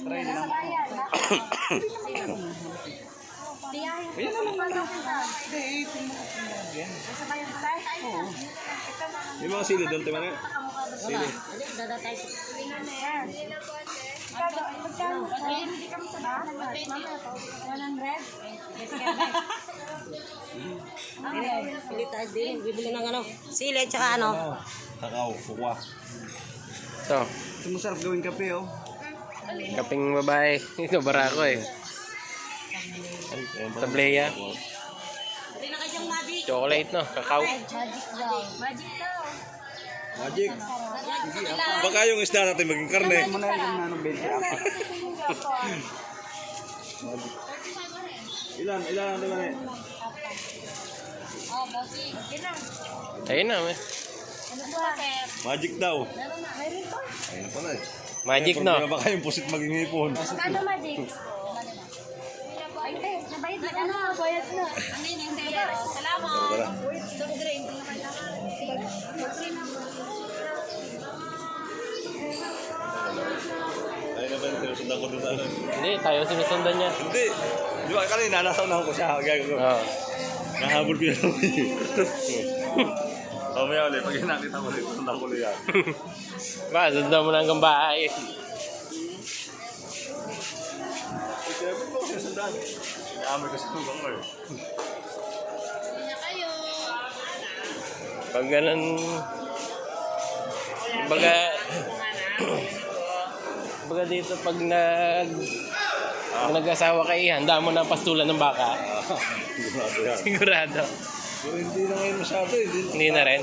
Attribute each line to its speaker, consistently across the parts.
Speaker 1: Try lang. Ayan naman pala. Hindi, yan. May mga sili doon, tayo na. Sili.
Speaker 2: Pili tayo din. Bibili ng ano. Sili at saka ano.
Speaker 1: Kakao, kukwa.
Speaker 3: Ito,
Speaker 1: Ito masarap gawin kape, oh.
Speaker 3: kaping babae. Ito, barako eh. Tableya. Chocolate, no? Kakao.
Speaker 1: Magic. Baka yung isda natin maging karne. Muna yung nanong 20 apa. Ilan ang naman eh?
Speaker 3: Ayun na, may.
Speaker 1: Magic daw. Ayun pala eh.
Speaker 3: Magic, no?
Speaker 1: Baka yung pusit maging hipon.
Speaker 4: Ano magic? Ay, nabayad na ano, bayad na. Hindi. Salamat.
Speaker 1: Ayun na ba yung sinusundan ko doon sa ano?
Speaker 3: Hindi, tayo sinusundan niya.
Speaker 1: Hindi. Di ba kanina nasaw ko siya.
Speaker 3: Oo.
Speaker 1: Nahabol ko yun. Mamaya ulit, pag nakita ko ulit, sundan ko ulit yan.
Speaker 3: Ba, sundan mo na hanggang bahay.
Speaker 1: Siyempre ko siya sundan. Inaamoy ko sa sundan ko eh.
Speaker 3: Pag ganun, baga dito pag nag-asawa kayo, handa mo na ang pastulan ng baka.
Speaker 1: Sigurado yan.
Speaker 3: Sigurado.
Speaker 1: Pero hindi na ngayon masyado eh.
Speaker 3: Hindi na rin.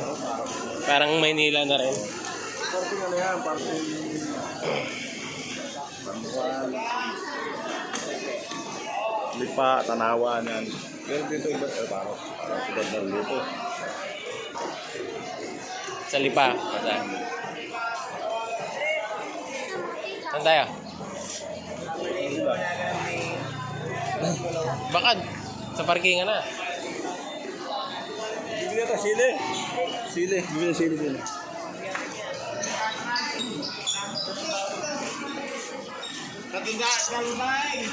Speaker 3: Parang Maynila na rin.
Speaker 1: Parting ano yan, parting Banduan, Lipa, Tanawan yan. Pero dito iba, parang subad na dito.
Speaker 3: Sa Lipa. Saan? Saan tayo? Bakad. Sa parkingan na.
Speaker 1: Bibili na sili. Sili, bibili na sili din. Katiga, kalbay!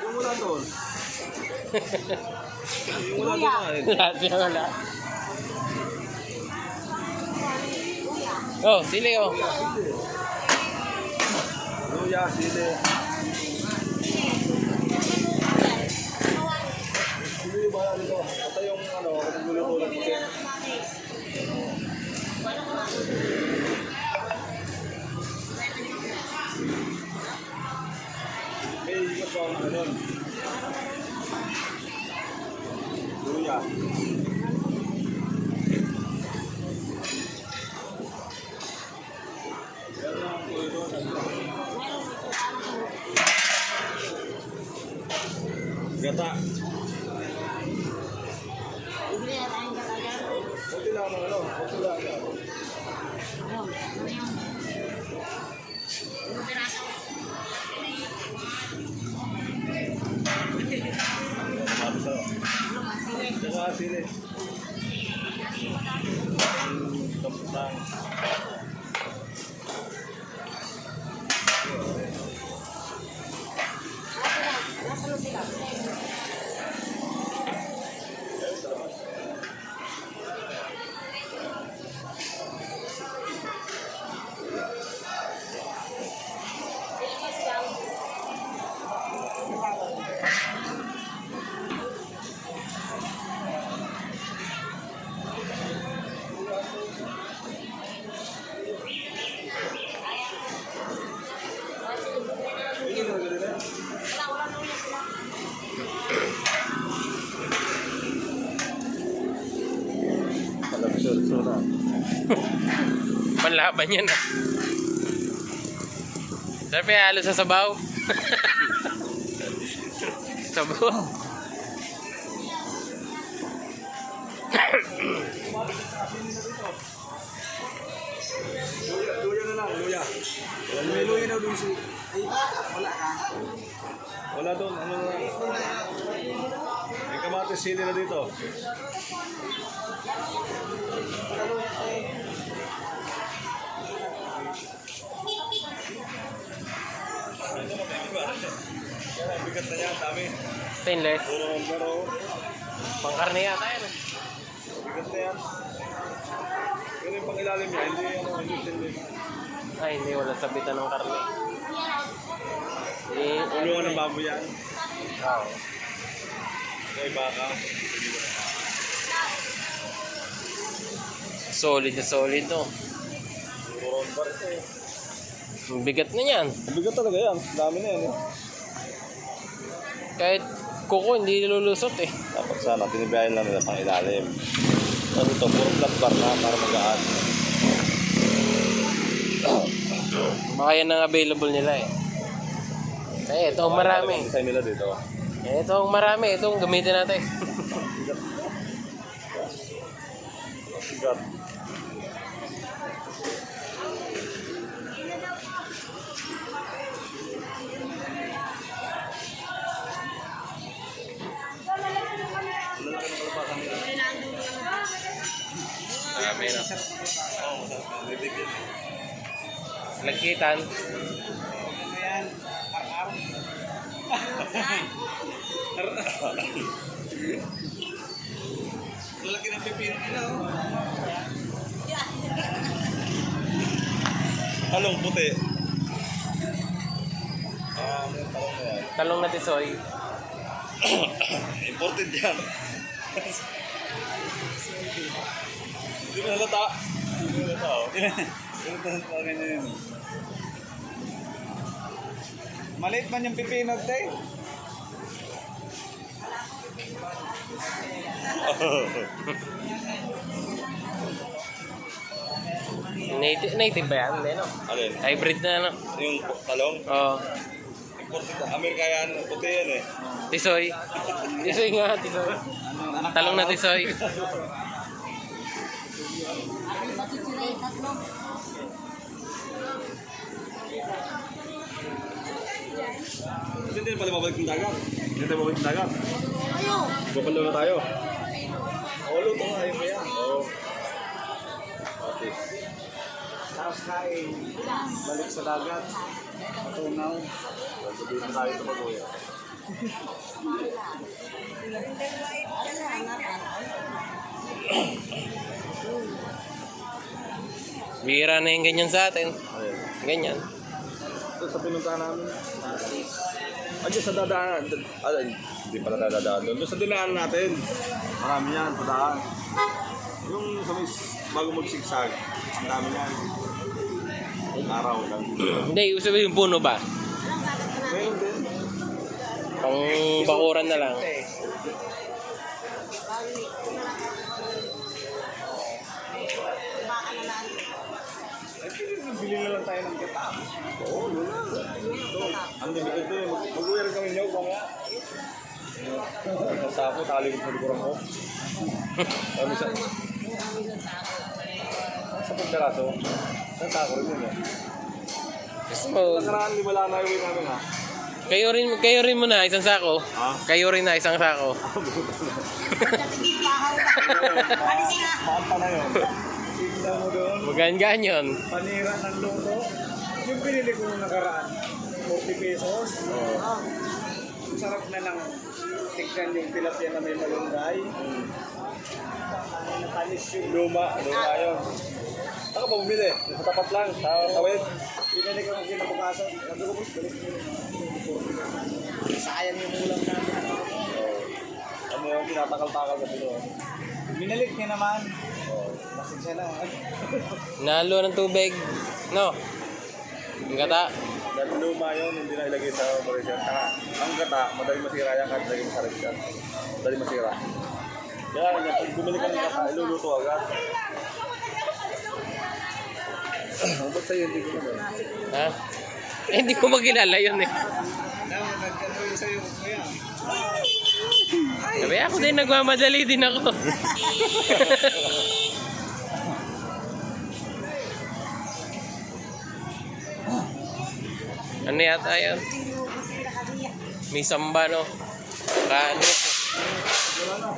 Speaker 1: Yung wala doon. Yung wala doon.
Speaker 3: Lahat yung wala. Oh, sili oh.
Speaker 1: Luya, sili. Sili ba dito? Ito yung ano, nagluluto ng puti. May ikat pa ang ano. Luya. Gata. Kunti lang ang ano, kunti lang yan. Saka sili. Taputang.
Speaker 3: Panlaban yan ah. Sarap yung halo sa sabaw. Sabaw.
Speaker 1: Luya na lang, luya. May luya na doon si... Ay, wala ka. Wala doon, ano na lang. May kamatis sili na dito. Bigat na yan, dami.
Speaker 3: Stainless.
Speaker 1: Pero,
Speaker 3: Pangkarne yata yan.
Speaker 1: bigat na yan. Pero yung pangilalim niya, hindi stainless.
Speaker 3: Ay, hindi. Wala sabitan ng karne. Eh,
Speaker 1: Ulungan ng baboy yan.
Speaker 3: wow.
Speaker 1: May baka.
Speaker 3: Solid na solid to.
Speaker 1: Turon bar ito eh.
Speaker 3: Ang bigat na yan.
Speaker 1: Bigat talaga yan. Dami na yan eh.
Speaker 3: Kahit kuko, hindi nilulusot eh.
Speaker 1: Dapat sana, tinibayan lang nila pang ilalim. Ano ito, puro flat bar na para magaan.
Speaker 3: Baka yan ang available nila eh. Eh, ito ang marami.
Speaker 1: Design nila dito.
Speaker 3: Eh, ito ang marami. Ito ang gamitin natin.
Speaker 1: Bigat.
Speaker 3: Marami na. Nagkitan.
Speaker 1: Lalaki ng pipino nila oh. Talong puti. May talong na yan.
Speaker 3: Talong na tisoy.
Speaker 1: Imported yan. Hindi mo halata. Hindi mo halata oh. Halata ganyan yun. Maliit man yung pipino tayo.
Speaker 3: Native ba yan? Hindi, no?
Speaker 1: Alin?
Speaker 3: Hybrid na, no?
Speaker 1: Yung talong?
Speaker 3: Oo.
Speaker 1: Imported. Amerika yan. Puti yan eh.
Speaker 3: Tisoy. Tisoy nga, tisoy. Talong na tisoy.
Speaker 1: Hindi pala mabalik ng dagat. Hindi tayo mabalik ng dagat. Bupalo na tayo. Luto nga yun kaya. Oo. Okay. Tapos kain. Balik sa dagat. Matunaw. Sabihin na tayo ito mag-uwi.
Speaker 3: Bira na yung ganyan sa atin.
Speaker 1: Ayun.
Speaker 3: Ganyan.
Speaker 1: Ito sa pinuntahan namin. Diyan sa dadaan. Hindi pala tayo dadaan doon. Doon sa dinaan natin. Marami yan, sa daan. Yung sa may bago magsigsag. Ang dami yan. Araw lang.
Speaker 3: Hindi, gusto mo yung puno ba?
Speaker 1: Meron din.
Speaker 3: Pang bakuran na lang.
Speaker 1: Bili na lang tayo ng gata. Oo, yun na. Ang dimikat doon. Mag-uwi kami niyo, kung nga. Sa ako, tali ko sa likuran ko. Kami sa... Sa pagkaraso. Sa tako rin yun eh.
Speaker 3: Gusto mo,
Speaker 1: Nakaraan, wala na yung namin ha.
Speaker 3: kayo rin mo na isang sako.
Speaker 1: Ha?
Speaker 3: Kayo rin na isang sako.
Speaker 1: Pampa na yun. Tignan mo doon.
Speaker 3: Magaan yun.
Speaker 1: Panira ng luto. Yung pinili ko nung nakaraan, 40 pesos.
Speaker 3: Oh.
Speaker 1: Ang sarap na lang tignan yung tilapia na may malunggay. Natanis yung luma yun. Ako pa bumili, sa tapat lang, sa tawid. Binili ko ng kinabukasan. Sabi ko, balik mo yun. Sayang yung ulam namin. Ano yung tinatakal-takal kasi doon. Binalik niya naman. Pasensya na.
Speaker 3: Nalo ng tubig. No. Ang gata.
Speaker 1: Dahil luma yun, hindi na ilagay sa operation. Ang gata, madali masira yan kahit ilagay sa restaurant. Madali masira. Kaya pag bumili ka ng gata, iluluto agad. Ba't sa'yo hindi ko naman?
Speaker 3: Ha? Eh, hindi ko magkilala yun eh.
Speaker 1: Nagkano sa'yo kaya?
Speaker 3: Sabi ako din, nagmamadali din ako. Ano yata yun? May samba, no? Kaano?
Speaker 1: Wala na.